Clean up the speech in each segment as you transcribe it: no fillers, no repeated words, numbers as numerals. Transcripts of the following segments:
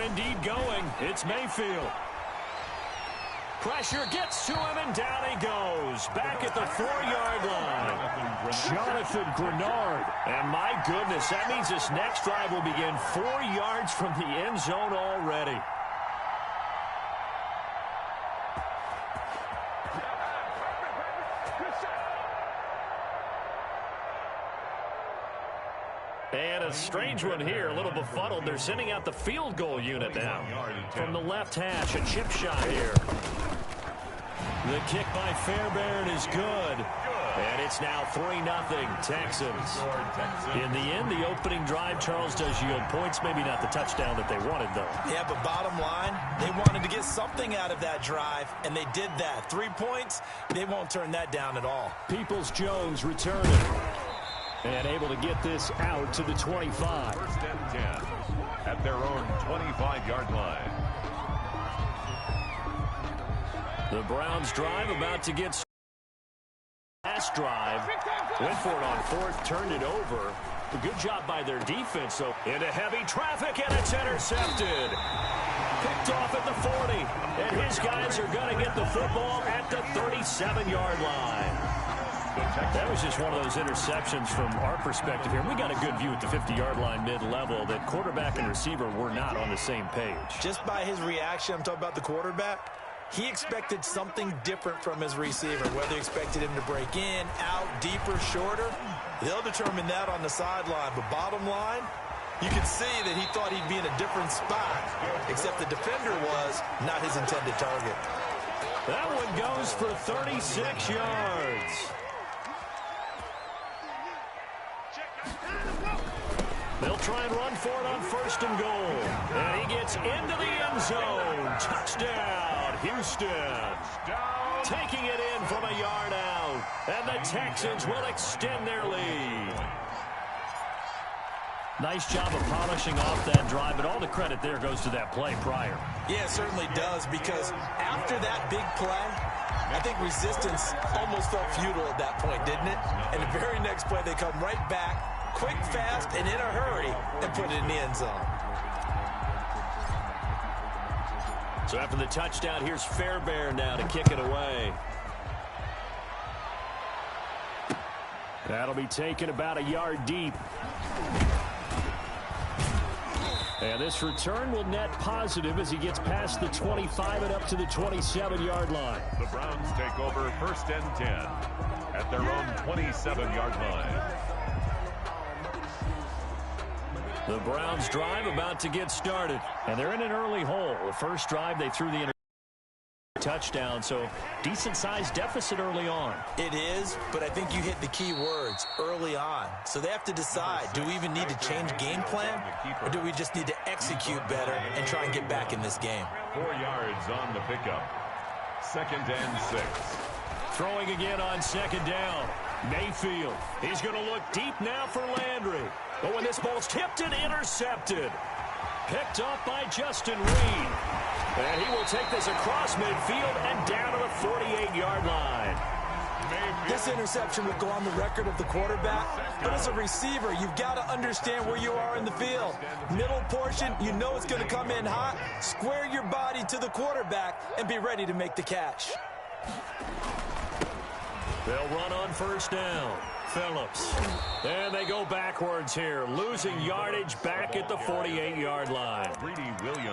are indeed going. It's Mayfield. Pressure gets to him, and down he goes. Back at the 4-yard line. Jonathan Grenard. And my goodness, that means this next drive will begin 4 yards from the end zone already. And a strange one here, a little befuddled. They're sending out the field goal unit now. From the left hash, a chip shot here. The kick by Fairbairn is good. And it's now 3-0 Texans. In the end, the opening drive, Charles, does yield points. Maybe not the touchdown that they wanted, though. Yeah, but bottom line, they wanted to get something out of that drive, and they did that. 3 points, they won't turn that down at all. Peoples-Jones returning. And able to get this out to the 25. First and 10 at their own 25-yard line. The Browns drive about to get last drive. Went for it on fourth, turned it over. A good job by their defense, though. Into heavy traffic, and it's intercepted. Picked off at the 40. And his guys are going to get the football at the 37-yard line. That was just one of those interceptions from our perspective here. We got a good view at the 50-yard line mid-level that quarterback and receiver were not on the same page. Just by his reaction, I'm talking about the quarterback, he expected something different from his receiver. Whether he expected him to break in, out, deeper, shorter, they'll determine that on the sideline. But bottom line, you can see that he thought he'd be in a different spot, except the defender was not his intended target. That one goes for 36 yards. They'll try and run for it on first and goal. And he gets into the end zone. Touchdown, Houston. Taking it in from a yard out. And the Texans will extend their lead. Nice job of polishing off that drive, but all the credit there goes to that play prior. Yeah, it certainly does, because after that big play, I think resistance almost felt futile at that point, didn't it? And the very next play, they come right back, quick, fast, and in a hurry, and put it in the end zone. So after the touchdown, here's Fairbairn now to kick it away. That'll be taken about a yard deep. And this return will net positive as he gets past the 25 and up to the 27-yard line. The Browns take over first and 10 at their own 27-yard line. The Browns drive about to get started. And they're in an early hole. The first drive, they threw the touchdown, so decent-sized deficit early on. It is, but I think you hit the key words, early on. So they have to decide, do we even need to change game plan, or do we just need to execute better and try and get back in this game? 4 yards on the pickup. Second and 6. Throwing again on second down. Mayfield. He's going to look deep now for Landry. But when this ball's tipped and intercepted. Picked off by Justin Reed. And he will take this across midfield and down to the 48-yard line. This interception will go on the record of the quarterback, but as a receiver, you've got to understand where you are in the field. Middle portion, you know it's going to come in hot. Square your body to the quarterback and be ready to make the catch. They'll run on first down. Phillips. And they go backwards here, losing yardage back at the 48-yard line.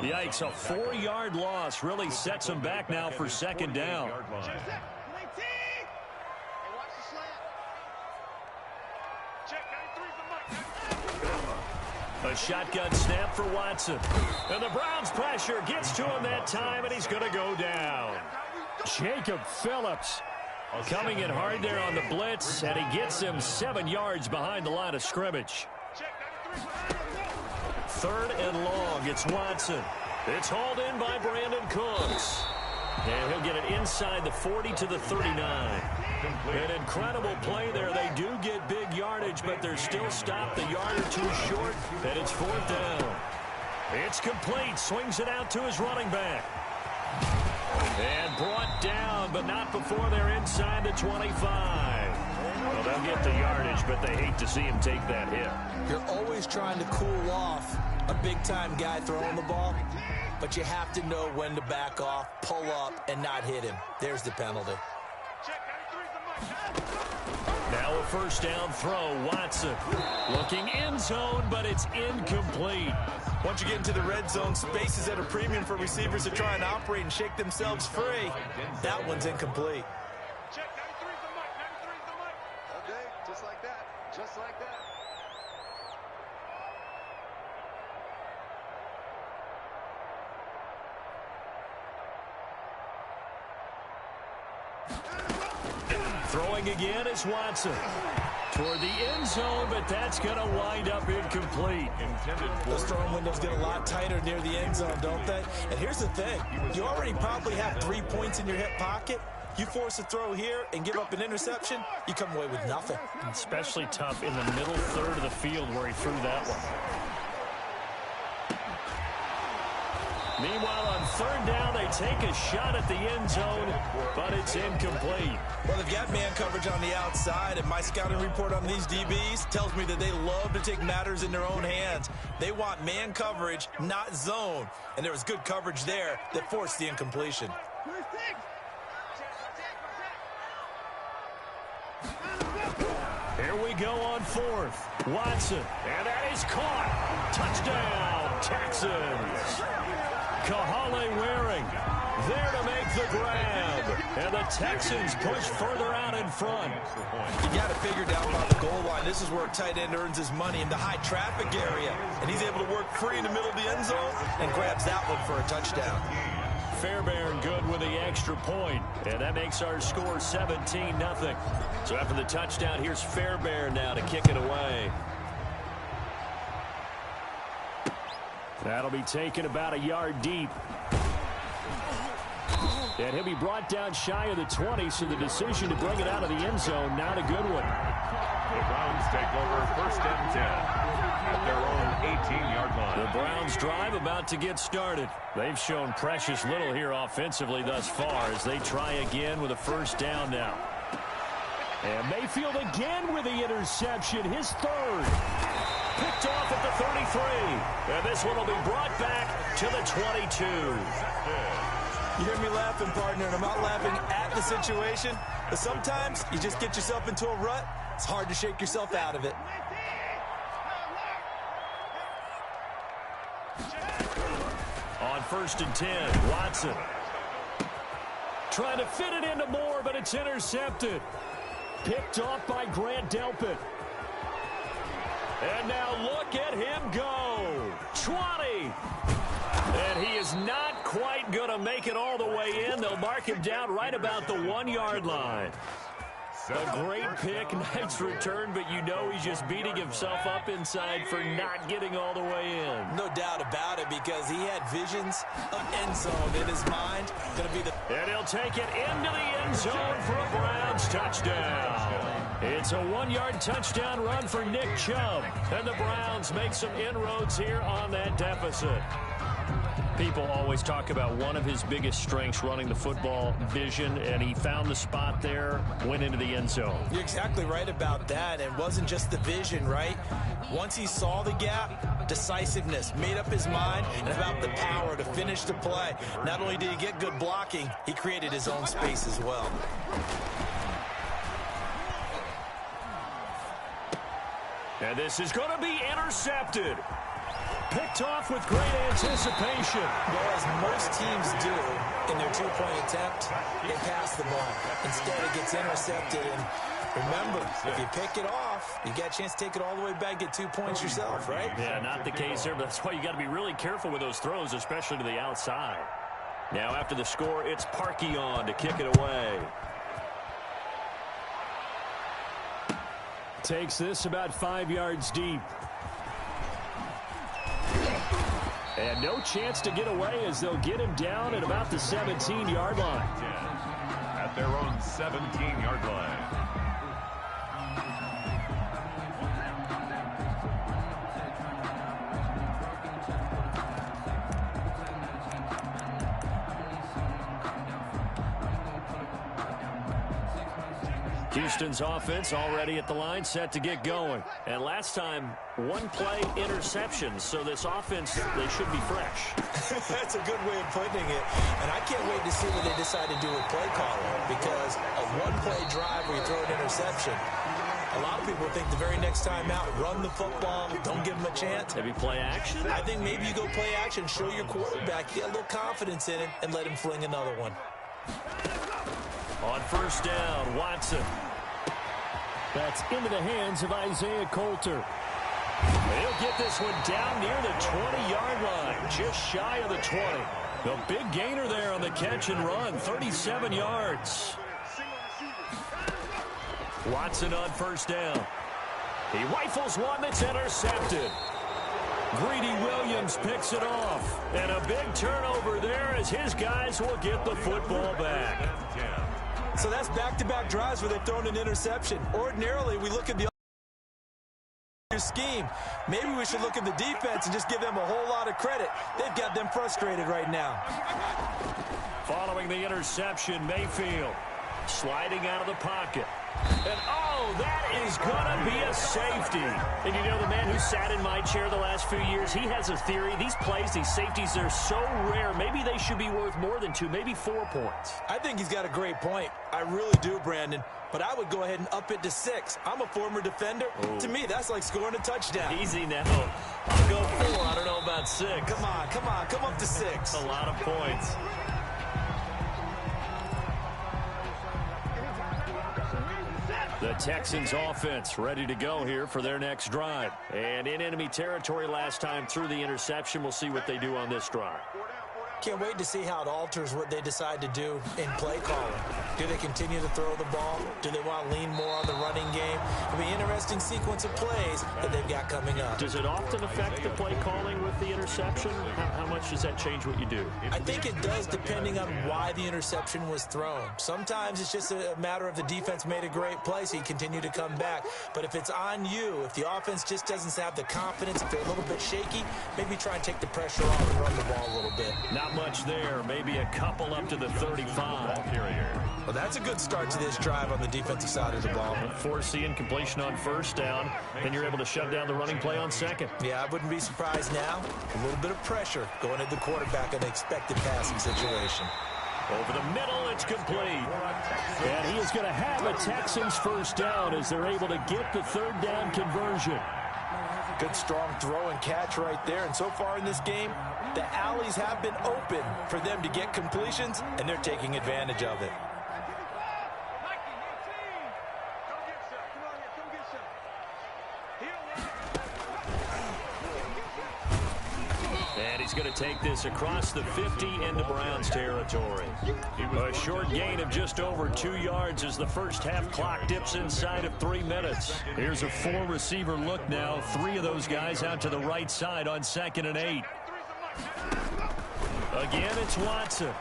Yikes, a 4-yard loss really sets them back now for second down. A shotgun snap for Watson. And the Browns pressure gets to him that time, and he's going to go down. Jacob Phillips coming in hard there on the blitz, and he gets him 7 yards behind the line of scrimmage. Third and long, it's Watson. It's hauled in by Brandon Cooks. And he'll get it inside the 40 to the 39. An incredible play there. They do get big yardage, but they're still stopped a yard or two short, and it's fourth down. It's complete. Swings it out to his running back. And brought down, but not before they're inside the 25. Well, they'll get the yardage, but they hate to see him take that hit. You're always trying to cool off a big-time guy throwing the ball, but you have to know when to back off, pull up, and not hit him. There's the penalty. Now a first down throw. Watson looking end zone, but it's incomplete. Once you get into the red zone, space is at a premium for receivers to try and operate and shake themselves free. That one's incomplete. Check, 93's the mic, 93's the mic. Okay, just like that, just like that. Throwing again is Watson. Toward the end zone, but that's going to wind up incomplete. Those throwing windows get a lot tighter near the end zone, don't they? And here's the thing. You already probably have 3 points in your hip pocket. You force a throw here and give up an interception, you come away with nothing. Especially tough in the middle third of the field where he threw that one. Meanwhile, on third down, they take a shot at the end zone, but it's incomplete. Well, they've got man coverage on the outside, and my scouting report on these DBs tells me that they love to take matters in their own hands. They want man coverage, not zone. And there was good coverage there that forced the incompletion. Here we go on fourth. Watson, and that is caught. Touchdown, Texans. Kahale Waring there to make the grab. And the Texans push further out in front. You got to figure down by the goal line. This is where a tight end earns his money in the high traffic area. And he's able to work free in the middle of the end zone and grabs that one for a touchdown. Fairbairn good with the extra point. And that makes our score 17-0. So after the touchdown, here's Fairbairn now to kick it away. That'll be taken about a yard deep. And he'll be brought down shy of the 20, so the decision to bring it out of the end zone, not a good one. The Browns take over first and 10 at their own 18-yard line. The Browns drive about to get started. They've shown precious little here offensively thus far as they try again with a first down now. And Mayfield again with the interception, his third. Picked off at the 33. And this one will be brought back to the 22. You hear me laughing, partner, and I'm not laughing at the situation. But sometimes you just get yourself into a rut. It's hard to shake yourself out of it. On first and 10, Watson. Trying to fit it into Moore, but it's intercepted. Picked off by Grant Delpit. And now look at him go. 20. And he is not quite going to make it all the way in. They'll mark him down right about the 1-yard line. A great pick, nice return, but you know he's just beating himself up inside for not getting all the way in. No doubt about it, because he had visions of end zone in his mind. And he'll take it into the end zone for a Browns touchdown. It's a 1-yard touchdown run for Nick Chubb. And the Browns make some inroads here on that deficit. People always talk about one of his biggest strengths, running the football, vision, and he found the spot there, went into the end zone. You're exactly right about that. It wasn't just the vision, right? Once he saw the gap, decisiveness, made up his mind, and about the power to finish the play. Not only did he get good blocking, he created his own space as well. And this is going to be intercepted. Picked off with great anticipation. Well, as most teams do in their two-point attempt, they pass the ball. Instead, it gets intercepted. And remember, if you pick it off, you get a chance to take it all the way back, get 2 points yourself, right? Yeah, not the case here, but that's why you got to be really careful with those throws, especially to the outside. Now, after the score, it's Parkey on to kick it away. Takes this about 5 yards deep. And no chance to get away as they'll get him down at about the 17-yard line. At their own 17-yard line. Houston's offense already at the line, set to get going. And last time, one play interception, so this offense, they should be fresh. That's a good way of putting it. And I can't wait to see what they decide to do with play calling, because a one-play drive where you throw an interception, a lot of people think the very next time out, run the football, don't give them a chance. Maybe play action? I think maybe you go play action, show your quarterback, get a little confidence in it, and let him fling another one. On first down, Watson. That's into the hands of Isaiah Coulter. He'll get this one down near the 20-yard line, just shy of the 20. The big gainer there on the catch and run, 37 yards. Watson on first down. He rifles one that's intercepted. Greedy Williams picks it off. And a big turnover there as his guys will get the football back. So that's back-to-back drives where they've thrown an interception. Ordinarily, we look at the scheme. Maybe we should look at the defense and just give them a whole lot of credit. They've got them frustrated right now. Following the interception, Mayfield sliding out of the pocket. And, oh, that is going to be a safety. And you know, the man who sat in my chair the last few years, he has a theory. These plays, these safeties, they're so rare. Maybe they should be worth more than 2, maybe 4 points. I think he's got a great point. I really do, Brandon. But I would go ahead and up it to 6. I'm a former defender. Oh. To me, that's like scoring a touchdown. Easy now. I'll go 4. I don't know about 6. Come on. Come up to 6. A lot of points. The Texans offense ready to go here for their next drive. And in enemy territory last time through the interception. We'll see what they do on this drive. Can't wait to see how it alters what they decide to do in play calling. Do they continue to throw the ball? Do they want to lean more on the running game? It'll be an interesting sequence of plays that they've got coming up. Does it often affect the play calling with the interception? How much does that change what you do? I think it does, depending on why the interception was thrown. Sometimes it's just a matter of the defense made a great play, so you continue to come back. But if it's on you, if the offense just doesn't have the confidence, if they're a little bit shaky, maybe try and take the pressure off and run the ball a little bit. Not much there. Maybe a couple up to the 35. Well, that's a good start to this drive on the defensive side of the ball. Forcing completion on first down, and you're able to shut down the running play on second. Yeah, I wouldn't be surprised now. A little bit of pressure going at the quarterback in an expected passing situation. Over the middle, it's complete. And he is going to have a Texans first down as they're able to get the third down conversion. Good strong throw and catch right there. And so far in this game, the alleys have been open for them to get completions, and they're taking advantage of it. And he's going to take this across the 50 into Browns territory. A short gain of just over 2 yards as the first half clock dips inside of 3 minutes. Here's a 4-receiver look now. 3 of those guys out to the right side on 2nd and 8. Again, it's Watson.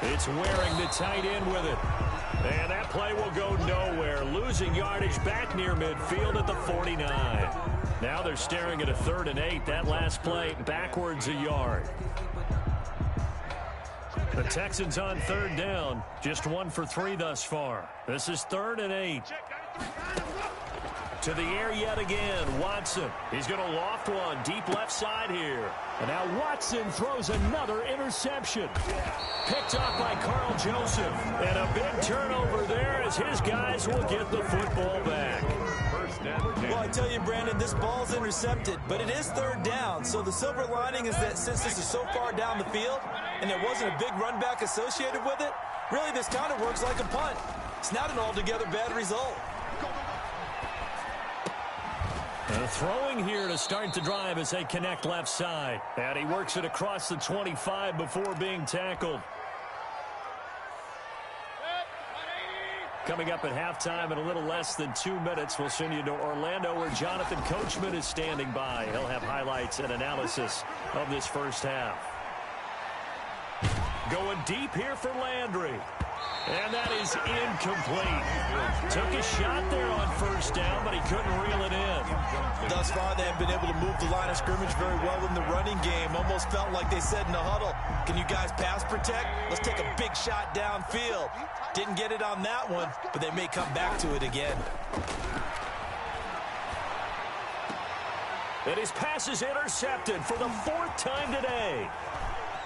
It's Waring, the tight end, with it. And that play will go nowhere. Losing yardage back near midfield at the 49. Now they're staring at a 3rd and 8. That last play backwards a yard. The Texans on 3rd down. Just 1 for 3 thus far. This is 3rd and 8. To the air yet again, Watson. He's going to loft one deep left side here. And now Watson throws another interception. Picked off by Carl Joseph. And a big turnover there as his guys will get the football back. Well, I tell you, Brandon, this ball's intercepted, but it is 3rd down. So the silver lining is that since this is so far down the field and there wasn't a big run back associated with it, really this kind of works like a punt. It's not an altogether bad result. Throwing here to start the drive as they connect left side. And he works it across the 25 before being tackled. Coming up at halftime in a little less than 2 minutes, we'll send you to Orlando where Jonathan Coachman is standing by. He'll have highlights and analysis of this first half. Going deep here for Landry. And that is incomplete. Took a shot there on first down, but he couldn't reel it in. Thus far, they have been able to move the line of scrimmage very well in the running game. Almost felt like they said in the huddle, can you guys pass protect? Let's take a big shot downfield. Didn't get it on that one, but they may come back to it again. And his pass is intercepted for the 4th time today.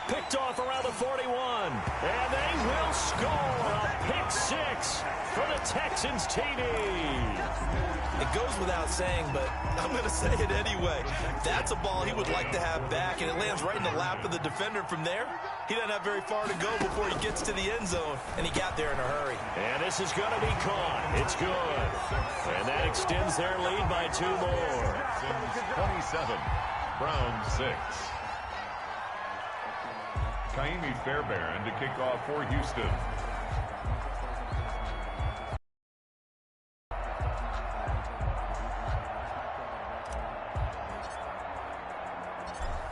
Picked off around the 41. And they will score a pick 6 for the Texans TD. It goes without saying, but I'm going to say it anyway. That's a ball he would like to have back, and it lands right in the lap of the defender from there. He doesn't have very far to go before he gets to the end zone, and he got there in a hurry. And this is going to be caught. It's good. And that extends their lead by 2 more. 27, Browns 6. Kaimi Fairbairn to kick off for Houston.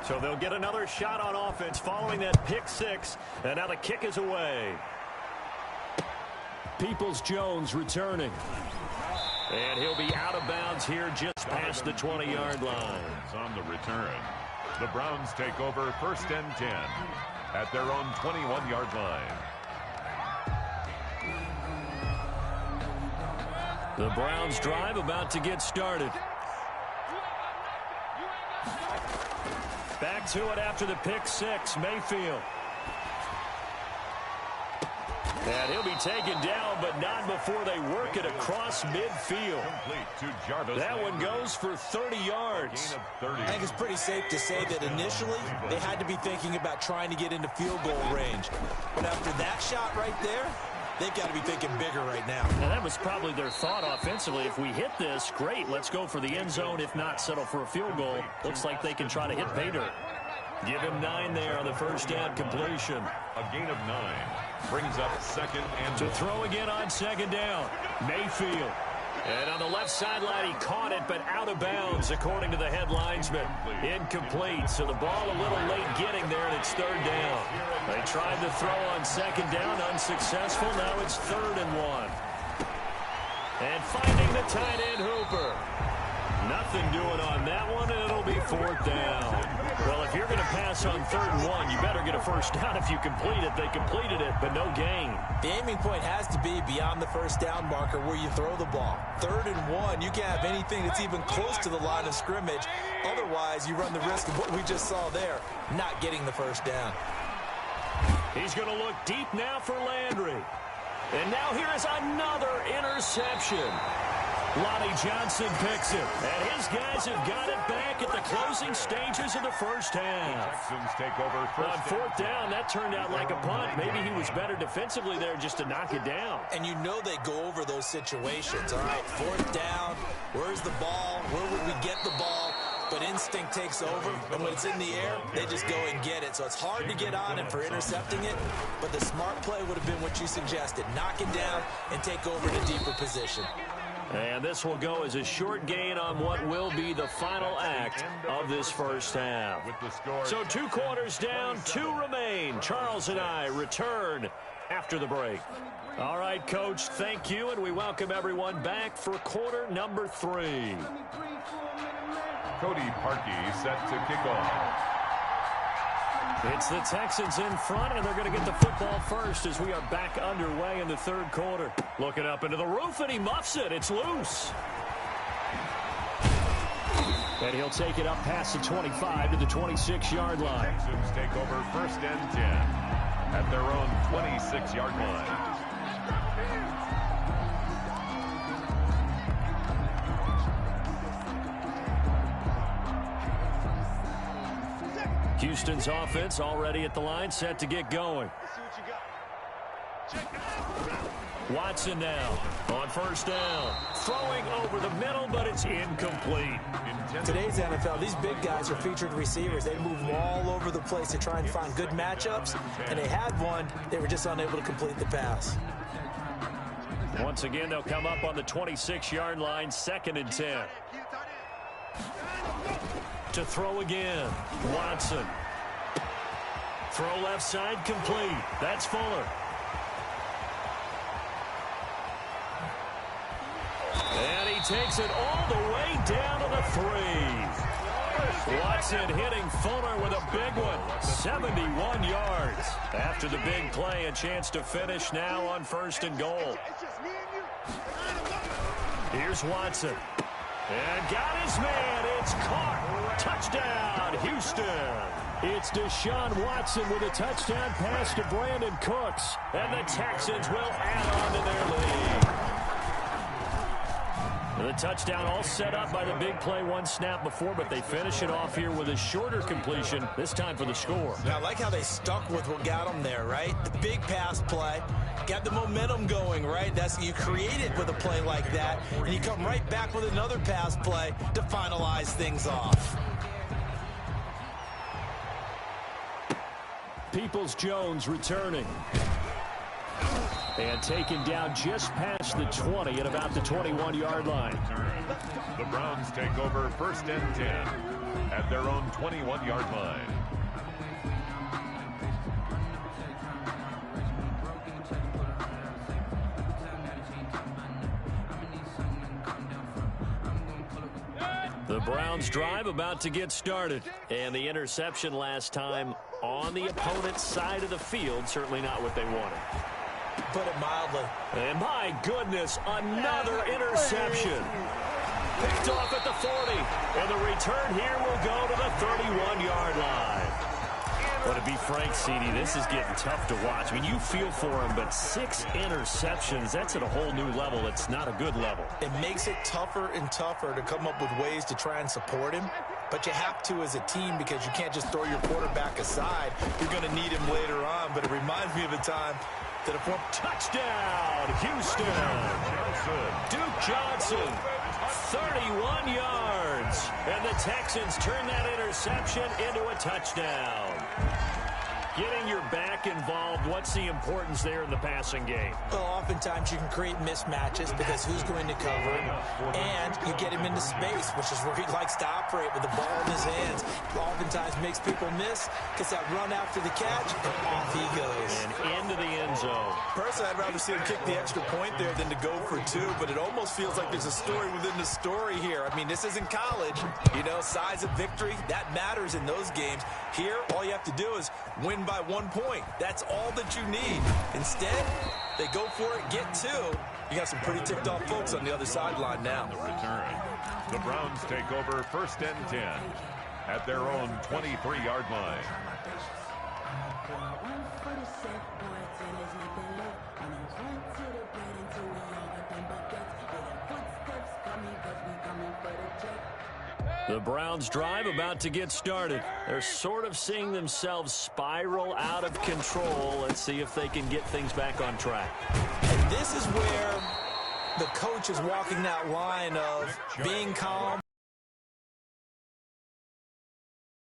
So they'll get another shot on offense following that pick 6. And now the kick is away. Peoples-Jones returning. And he'll be out of bounds here just past the 20-yard line. On the return, the Browns take over 1st and 10 at their own 21-yard line. The Browns drive about to get started. Back to it after the pick 6, Mayfield. And he'll be taken down, but not before they work it across midfield. Complete to Jarvis. That one goes for 30 yards. I think it's pretty safe to say that initially they had to be thinking about trying to get into field goal range. But after that shot right there, they've got to be thinking bigger right now. Now, that was probably their thought offensively. If we hit this, great. Let's go for the end zone. If not, settle for a field goal. Looks like they can try to hit pay dirt. Give him 9 there on the first down completion. A gain of 9 brings up 2nd and to throw again on 2nd down. Mayfield. And on the left sideline, he caught it, but out of bounds, according to the head linesman. Incomplete, so the ball a little late getting there, and it's 3rd down. They tried to throw on 2nd down, unsuccessful. Now it's 3rd and 1. And finding the tight end, Hooper. Nothing doing on that one, and it'll be 4th down. Well, if you're going to pass on 3rd and 1, you better get a first down if you complete it. They completed it, but no gain. The aiming point has to be beyond the first down marker where you throw the ball. 3rd and 1, you can't have anything that's even close to the line of scrimmage. Otherwise, you run the risk of what we just saw there, not getting the first down. He's going to look deep now for Landry. And now here is another interception. Lonnie Johnson picks it, and his guys have got it back at the closing stages of the first half. Texans take over On 4th down, that turned out like a punt. Maybe he was better defensively there just to knock it down. And you know they go over those situations. All right, 4th down, where's the ball? Where would we get the ball? But instinct takes over, and when it's in the air, they just go and get it. So it's hard to get on him for intercepting it, but the smart play would have been what you suggested. Knock it down and take over in a deeper position. And this will go as a short gain on what will be the final act of this first half. So 2 quarters down, 2 remain. Charles and I return after the break. All right, Coach, thank you, and we welcome everyone back for quarter number 3. Cody Parkey set to kick off. It's the Texans in front, and they're going to get the football first as we are back underway in the 3rd quarter. Looking up into the roof, and he muffs it. It's loose. And he'll take it up past the 25 to the 26-yard line. Texans take over 1st and 10 at their own 26-yard line. Houston's offense already at the line, set to get going. Watson now on 1st down. Throwing over the middle, but it's incomplete. Today's NFL, these big guys are featured receivers. They move all over the place to try and find good matchups, and they had one. They were just unable to complete the pass. Once again, they'll come up on the 26-yard line, 2nd and 10. To throw again, Watson. Throw left side complete. That's Fuller. And he takes it all the way down to the 3. Watson hitting Fuller with a big one. 71 yards. After the big play, a chance to finish now on 1st and goal. Here's Watson. And got his man. It's caught. Touchdown, Houston. It's Deshaun Watson with a touchdown pass to Brandon Cooks. And the Texans will add on to their lead. The touchdown all set up by the big play one snap before, but they finish it off here with a shorter completion, this time for the score. Now, I like how they stuck with what got them there, right? The big pass play, got the momentum going, right? That's you create it with a play like that, and you come right back with another pass play to finalize things off. Peoples-Jones returning. And taken down just past the 20 at about the 21-yard line. The Browns take over 1st and 10 at their own 21-yard line. The Browns drive about to get started. And the interception last time on the opponent's side of the field, certainly not what they wanted. Put it mildly. And my goodness, another interception. Picked off at the 40. And the return here will go to the 31-yard line. But to be frank, CD, this is getting tough to watch. I mean, you feel for him, but 6 interceptions, that's at a whole new level. It's not a good level. It makes it tougher and tougher to come up with ways to try and support him. But you have to as a team because you can't just throw your quarterback aside. You're going to need him later on. But it reminds me of a time that a touchdown, Houston. Duke Johnson, 31 yards. And the Texans turn that interception into a touchdown. Getting your back involved, what's the importance there in the passing game? Well, oftentimes you can create mismatches because who's going to cover him, and you get him into space, which is where he likes to operate with the ball in his hands. Oftentimes makes people miss, gets that run after the catch, and off he goes. And into the end zone. Personally, I'd rather see him kick the extra point there than to go for 2, but it almost feels like there's a story within the story here. I mean, this isn't college. You know, size of victory, that matters in those games. Here, all you have to do is win by 1 point. That's all that you need. Instead, they go for it, get 2. You got some pretty ticked off folks on the other sideline now. The return. The Browns take over 1st and 10 at their own 23-yard line. The Browns drive about to get started. They're sort of seeing themselves spiral out of control. Let's see if they can get things back on track. And this is where the coach is walking that line of being calm.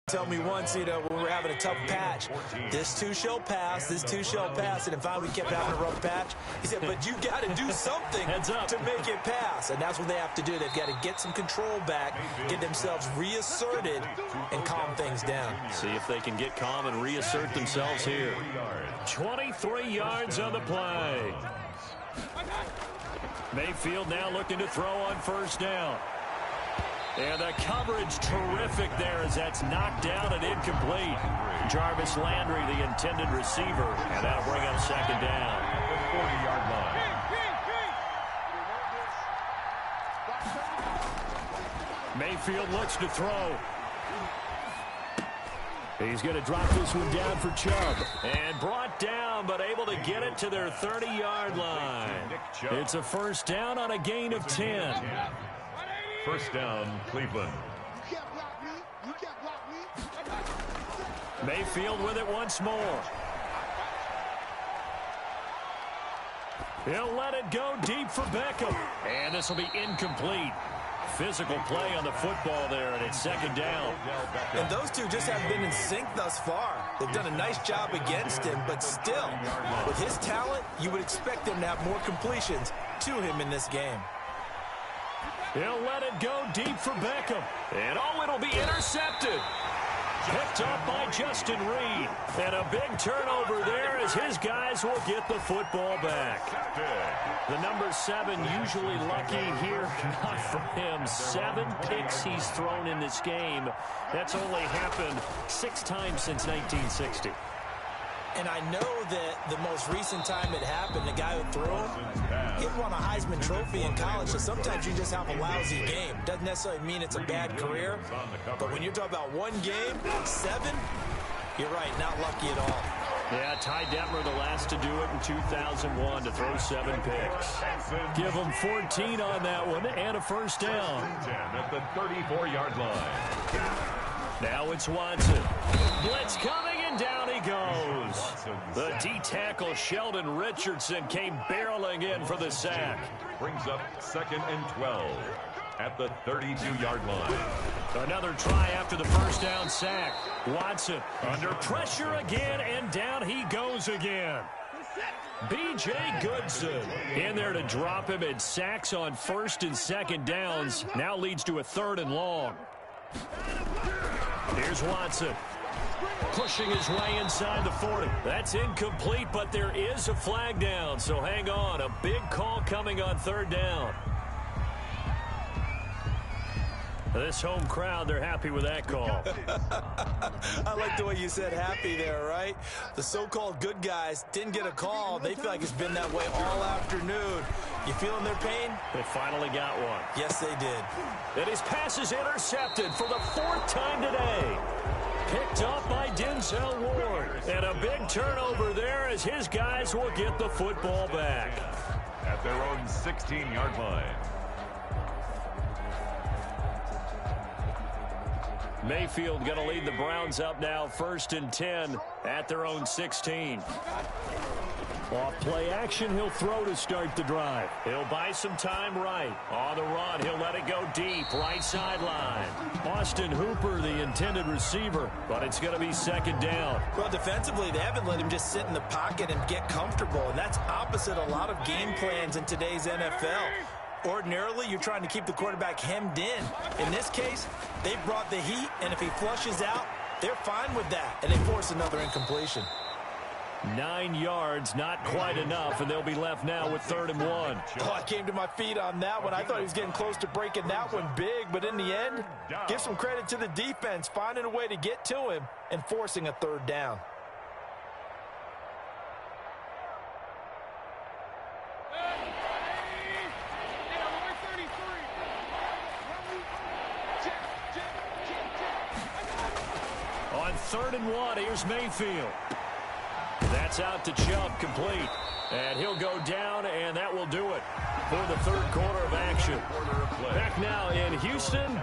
Tell me once, you know, when we were having a tough patch, this too shall pass, this too shall pass, and finally we kept having a rough patch. He said, but you got to do something to make it pass, and that's what they have to do. They've got to get some control back, get themselves reasserted, and calm things down. See if they can get calm and reassert themselves here. 23 yards on the play. Mayfield now looking to throw on 1st down. And the coverage terrific there as that's knocked down and incomplete. Jarvis Landry, the intended receiver, and that'll bring up 2nd down. At the 40-yard line. Mayfield looks to throw. He's going to drop this one down for Chubb. And brought down, but able to get it to their 30-yard line. It's a 1st down on a gain of 10. 1st down, Cleveland. Mayfield with it once more. He'll let it go deep for Beckham. And this will be incomplete. Physical play on the football there, and it's 2nd down. And those two just haven't been in sync thus far. They've done a nice job against him, but still, with his talent, you would expect him to have more completions to him in this game. He'll let it go deep for Beckham. And oh, it'll be intercepted. Picked picked up by Justin Reed. And a big turnover there as his guys will get the football back. The number 7 usually lucky here. Not for him. 7 picks he's thrown in this game. That's only happened 6 times since 1960. And I know that the most recent time it happened, the guy who threw him, he won a Heisman Trophy in college, so sometimes you just have a lousy game. Doesn't necessarily mean it's a bad career, but when you're talking about one game, 7, you're right, not lucky at all. Yeah, Ty Detmer, the last to do it in 2001, to throw 7 picks. Give him 14 on that one and a first down. 10 at the 34-yard line. Now it's Watson. Blitz coming, and down he goes. The D-tackle Sheldon Richardson came barreling in for the sack. Brings up 2nd and 12 at the 32-yard line. Another try after the first down sack. Watson under pressure again, and down he goes again. B.J. Goodson in there to drop him, and sacks on 1st and 2nd downs. Now leads to a 3rd and long. Here's Watson. Pushing his way inside the 40. That's incomplete, but there is a flag down, so hang on. A big call coming on 3rd down. This home crowd, they're happy with that call. I like the way you said happy there, right? The so-called good guys didn't get a call. They feel like it's been that way all afternoon. You feeling their pain? They finally got one. Yes, they did. And his pass is intercepted for the 4th time today. Picked up by Denzel Ward. And a big turnover there as his guys will get the football back. At their own 16-yard line. Mayfield going to lead the Browns up now, 1st and 10 at their own 16. Off play action, he'll throw to start the drive. He'll buy some time right. On the run, he'll let it go deep, right sideline. Austin Hooper, the intended receiver, but it's going to be 2nd down. Well, defensively, they haven't let him just sit in the pocket and get comfortable, and that's opposite a lot of game plans in today's NFL. Ordinarily, you're trying to keep the quarterback hemmed in. In this case, they brought the heat, and if he flushes out, they're fine with that, and they force another incompletion. 9 yards, not quite enough, and they'll be left now with 3rd and 1. Oh, I came to my feet on that one. I thought he was getting close to breaking that one big, but in the end, give some credit to the defense, finding a way to get to him and forcing a 3rd down. On 3rd and 1, here's Mayfield. That's out to Chubb, complete. And he'll go down, and that will do it for the 3rd quarter of action. Back now in Houston,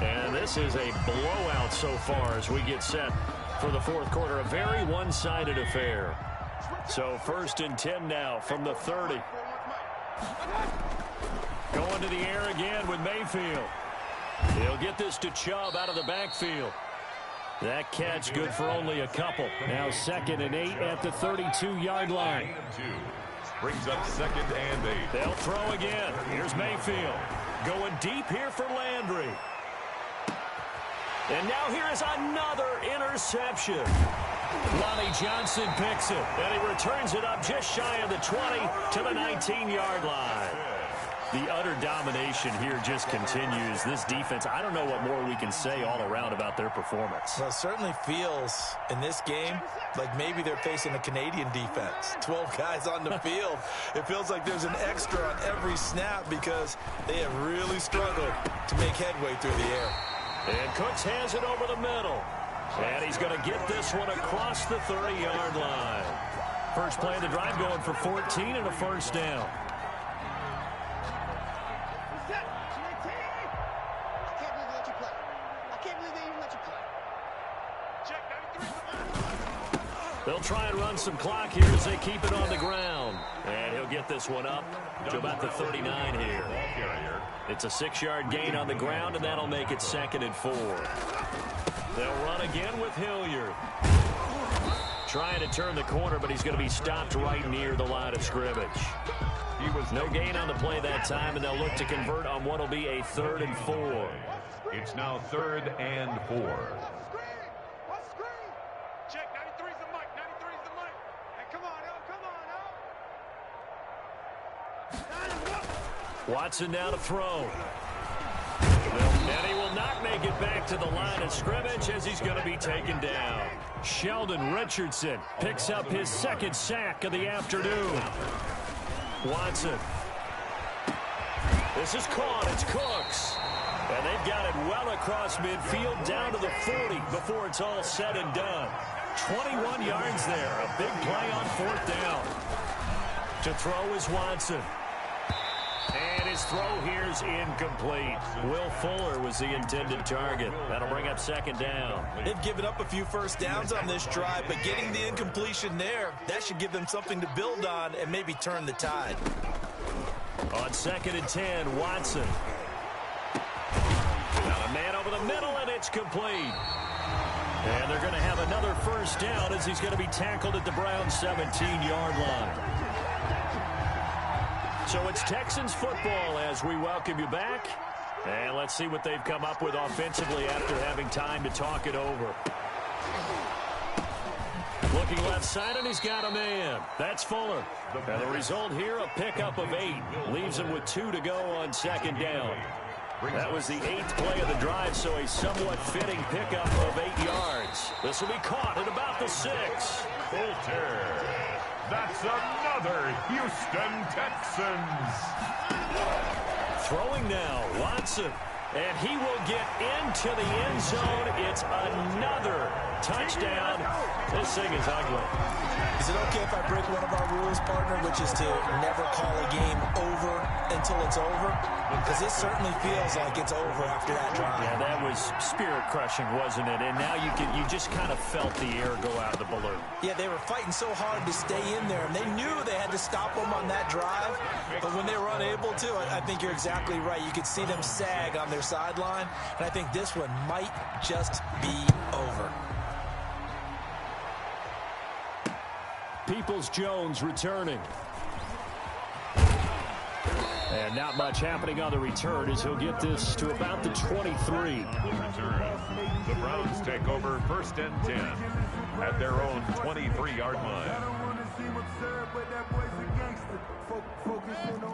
and this is a blowout so far as we get set for the 4th quarter. A very one-sided affair. So 1st and 10 now from the 30. Going to the air again with Mayfield. He'll get this to Chubb out of the backfield. That catch good for only a couple. Now 2nd and 8 at the 32-yard line. Brings up 2nd and 8. They'll throw again. Here's Mayfield. Going deep here for Landry. And now here is another interception. Lonnie Johnson picks it. And he returns it up just shy of the 20 to the 19-yard line. The utter domination here just continues. This defense, I don't know what more we can say all around about their performance. Well, it certainly feels in this game like maybe they're facing a Canadian defense. 12 guys on the field. It feels like there's an extra on every snap because they have really struggled to make headway through the air. And Cooks has it over the middle. And he's going to get this one across the 30-yard line. First play of the drive going for 14 and a first down. They'll try and run some clock here as they keep it on the ground. And he'll get this one up to about the 39 here. It's a 6-yard gain on the ground, and that'll make it 2nd and 4. They'll run again with Hilliard. Trying to turn the corner, but he's going to be stopped right near the line of scrimmage. He was no gain on the play that time, and they'll look to convert on what will be a 3rd and 4. It's now 3rd and 4. Watson now to throw. And he will not make it back to the line of scrimmage as he's going to be taken down. Sheldon Richardson picks up his second sack of the afternoon. Watson. This is caught. It's Cooks. And they've got it well across midfield down to the 40 before it's all said and done. 21 yards there. A big play on fourth down. To throw is Watson. And his throw here is incomplete. Will Fuller was the intended target. That'll bring up second down. They've given up a few first downs on this drive, but getting the incompletion there, that should give them something to build on and maybe turn the tide. On 2nd and 10, Watson. Got a man over the middle, and it's complete. And they're going to have another first down as he's going to be tackled at the Browns' 17-yard line. So it's Texans football as we welcome you back. And let's see what they've come up with offensively after having time to talk it over. Looking left side, and he's got a man. That's Fuller. And the result here, a pickup of 8. Leaves him with 2 to go on second down. That was the 8th play of the drive, so a somewhat fitting pickup of 8 yards. This will be caught at about the 6. Coulter. That's another Houston Texans. Throwing now, Watson. And he will get into the end zone. It's another touchdown. This thing is ugly. Is it okay if I break one of our rules, partner, which is to never call a game over until it's over? Because this certainly feels like it's over after that drive. Yeah, that was spirit-crushing, wasn't it? And now you just kind of felt the air go out of the balloon. Yeah, they were fighting so hard to stay in there, and they knew they had to stop them on that drive. But when they were unable to, I think you're exactly right. You could see them sag on their sideline, and I think this one might just be over. Peoples-Jones returning. And not much happening on the return as he'll get this to about the 23. The Browns take over 1st and 10 at their own 23-yard line.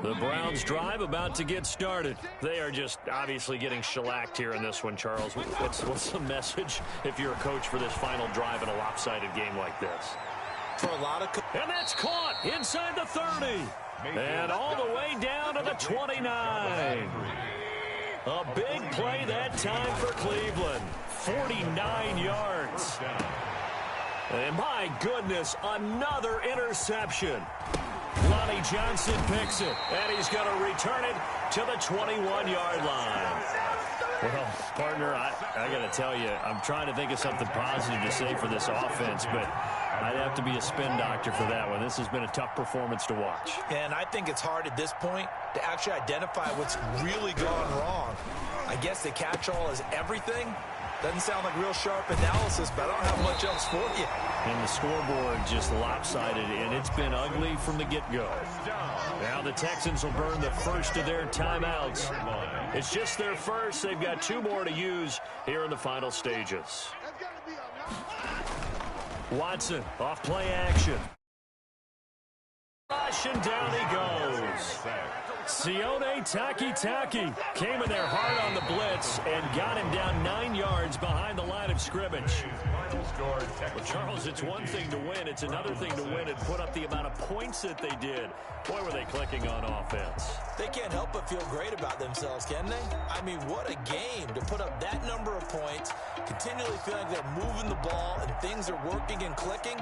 The Browns drive about to get started. They are just obviously getting shellacked here in this one, Charles. What's the message if you're a coach for this final drive in a lopsided game like this? For a lot of... And that's caught inside the 30. And all the way down to the 29. A big play that time for Cleveland. 49 yards. And my goodness, another interception. Lonnie Johnson picks it, and he's going to return it to the 21-yard line. Well, partner, I got to tell you, I'm trying to think of something positive to say for this offense, but I'd have to be a spin doctor for that one. This has been a tough performance to watch. And I think it's hard at this point to actually identify what's really gone wrong. I guess the catch-all is everything. Doesn't sound like real sharp analysis, but I don't have much else for you. And the scoreboard just lopsided, and it's been ugly from the get-go. Now the Texans will burn the first of their timeouts. It's just their first. They've got 2 more to use here in the final stages. Watson, off play action. Rush, and down he goes. Sione Takitaki came in there hard on the blitz and got him down 9 yards behind the line of scrimmage. Well, Charles, it's one thing to win. It's another thing to win and put up the amount of points that they did. Boy, were they clicking on offense. They can't help but feel great about themselves, can they? I mean, what a game to put up that number of points, continually feel like they're moving the ball and things are working and clicking.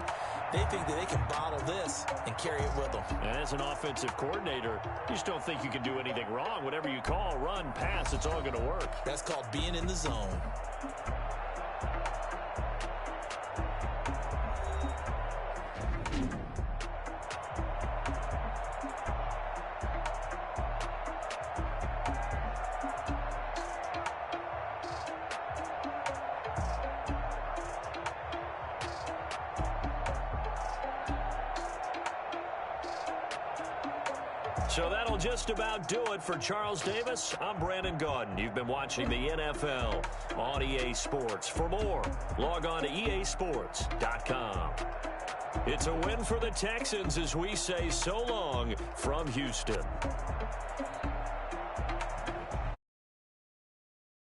They think that they can bottle this and carry it with them. And as an offensive coordinator, you just don't think you can do anything wrong. Whatever you call, run, pass, it's all going to work. That's called being in the zone. So that'll just about do it for Charles Davis. I'm Brandon Gaudin. You've been watching the NFL on EA Sports. For more, log on to easports.com. It's a win for the Texans as we say so long from Houston.